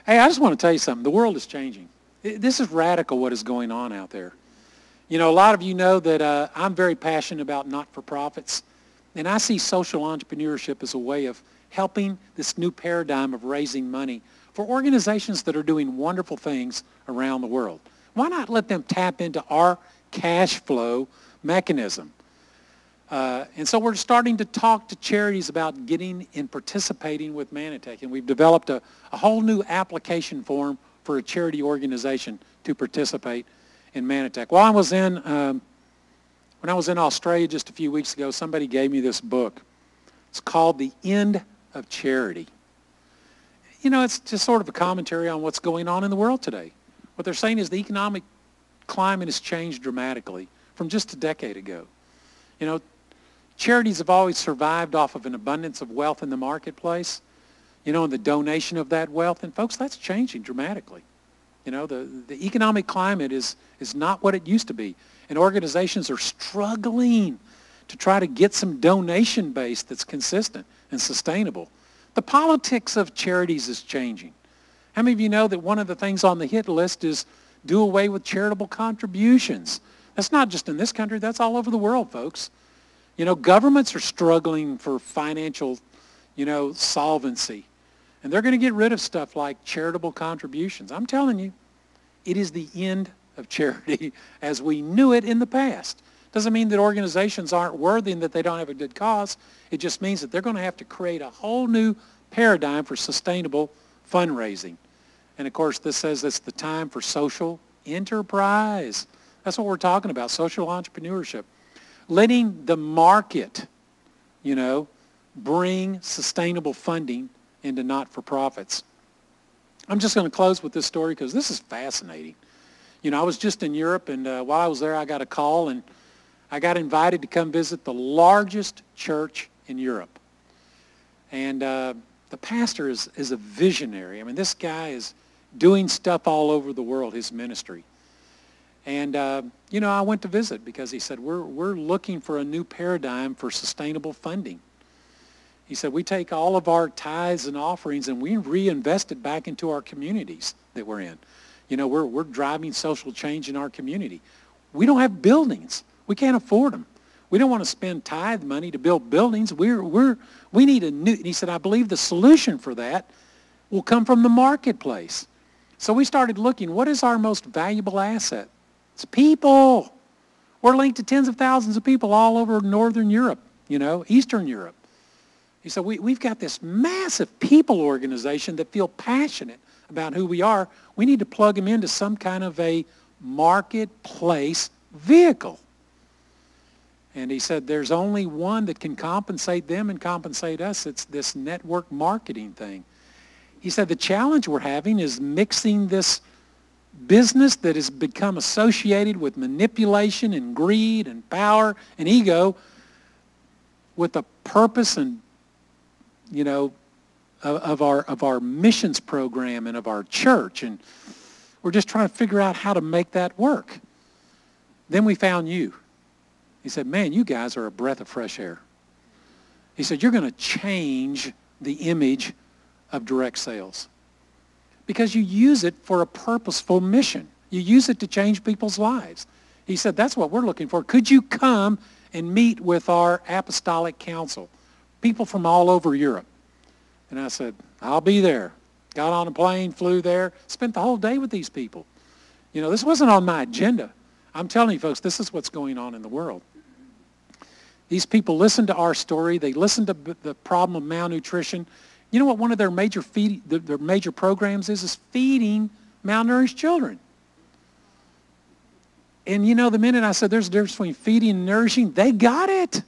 Hey, I just want to tell you something. The world is changing. This is radical what is going on out there. You know, a lot of you know that I'm very passionate about not-for-profits, and I see social entrepreneurship as a way of helping this new paradigm of raising money for organizations that are doing wonderful things around the world. Why not let them tap into our cash flow mechanism? And so we're starting to talk to charities about getting and participating with Manatech, and we've developed a whole new application form for a charity organization to participate in Manatech. When I was in Australia just a few weeks ago, somebody gave me this book. It's called The End of Charity. You know, it's just sort of a commentary on what's going on in the world today. What they're saying is the economic climate has changed dramatically from just a decade ago. You know, charities have always survived off of an abundance of wealth in the marketplace, you know, and the donation of that wealth. And folks, that's changing dramatically. You know, the economic climate is not what it used to be. And organizations are struggling to try to get some donation base that's consistent and sustainable. The politics of charities is changing. How many of you know that one of the things on the hit list is do away with charitable contributions? That's not just in this country, that's all over the world, folks. You know, governments are struggling for financial, you know, solvency. And they're going to get rid of stuff like charitable contributions. I'm telling you, it is the end of charity as we knew it in the past. Doesn't mean that organizations aren't worthy and that they don't have a good cause. It just means that they're going to have to create a whole new paradigm for sustainable fundraising. And of course, this says it's the time for social enterprise. That's what we're talking about, social entrepreneurship. Letting the market, you know, bring sustainable funding into not-for-profits. I'm just going to close with this story because this is fascinating. You know, I was just in Europe, and while I was there, I got a call, and I got invited to come visit the largest church in Europe. And the pastor is a visionary. I mean, this guy is doing stuff all over the world, his ministry. And, you know, I went to visit because he said, we're looking for a new paradigm for sustainable funding. He said, we take all of our tithes and offerings and we reinvest it back into our communities that we're in. You know, we're driving social change in our community. We don't have buildings. We can't afford them. We don't want to spend tithe money to build buildings. We need a new, and he said, I believe the solution for that will come from the marketplace. So we started looking, what is our most valuable asset? It's people. We're linked to tens of thousands of people all over Northern Europe, you know, Eastern Europe. He said, we've got this massive people organization that feel passionate about who we are. We need to plug them into some kind of a marketplace vehicle. And he said, there's only one that can compensate them and compensate us. It's this network marketing thing. He said, the challenge we're having is mixing this business that has become associated with manipulation and greed and power and ego with the purpose and, you know, of our missions program and of our church. And we're just trying to figure out how to make that work. Then we found you. He said, man, you guys are a breath of fresh air. He said, you're going to change the image of direct sales because you use it for a purposeful mission. You use it to change people's lives. He said, that's what we're looking for. Could you come and meet with our apostolic council, people from all over Europe? And I said, I'll be there. Got on a plane, flew there, spent the whole day with these people. You know, this wasn't on my agenda. I'm telling you, folks, this is what's going on in the world. These people listen to our story. They listen to the problem of malnutrition. You know what one of their major their major programs is feeding malnourished children. And you know, the minute I said there's a difference between feeding and nourishing, they got it.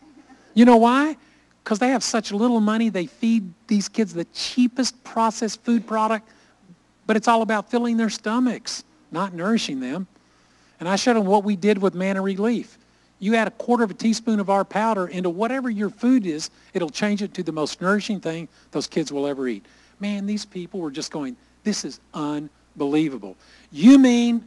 You know why? Because they have such little money, they feed these kids the cheapest processed food product, but it's all about filling their stomachs, not nourishing them. And I showed them what we did with Manna Relief. You add a quarter of a teaspoon of our powder into whatever your food is, it'll change it to the most nourishing thing those kids will ever eat. Man, these people were just going, this is unbelievable. You mean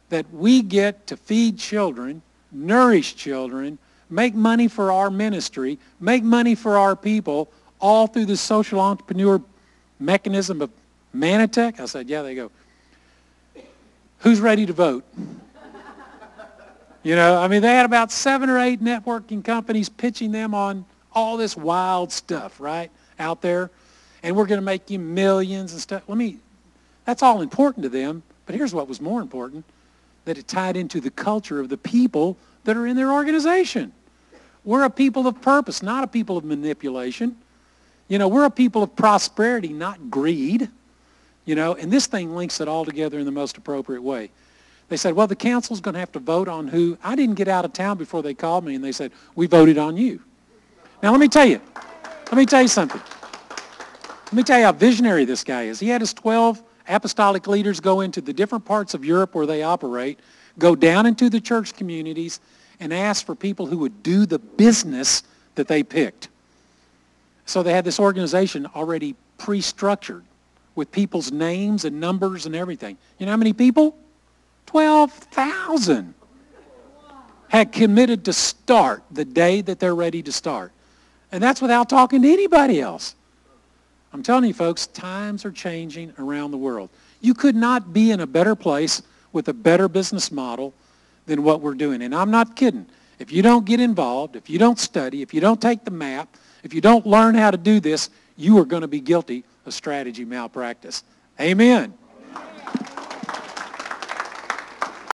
that we get to feed children, nourish children, make money for our ministry, make money for our people, all through the social entrepreneur mechanism of Manatech? I said, yeah. They go, who's ready to vote? You know, I mean, they had about 7 or 8 networking companies pitching them on all this wild stuff, right, out there. And we're going to make you millions and stuff. That's all important to them. But here's what was more important, that it tied into the culture of the people that are in their organization. We're a people of purpose, not a people of manipulation. You know, we're a people of prosperity, not greed. You know, and this thing links it all together in the most appropriate way. They said, well, the council's going to have to vote on who. I didn't get out of town before they called me, and they said, we voted on you. Now, let me tell you something. Let me tell you how visionary this guy is. He had his 12 apostolic leaders go into the different parts of Europe where they operate, go down into the church communities, and ask for people who would do the business that they picked. So they had this organization already pre-structured with people's names and numbers and everything. You know how many people? 12,000 had committed to start the day that they're ready to start. And that's without talking to anybody else. I'm telling you, folks, times are changing around the world. You could not be in a better place with a better business model than what we're doing. And I'm not kidding. If you don't get involved, if you don't study, if you don't take the map, if you don't learn how to do this, you are going to be guilty of strategy malpractice. Amen.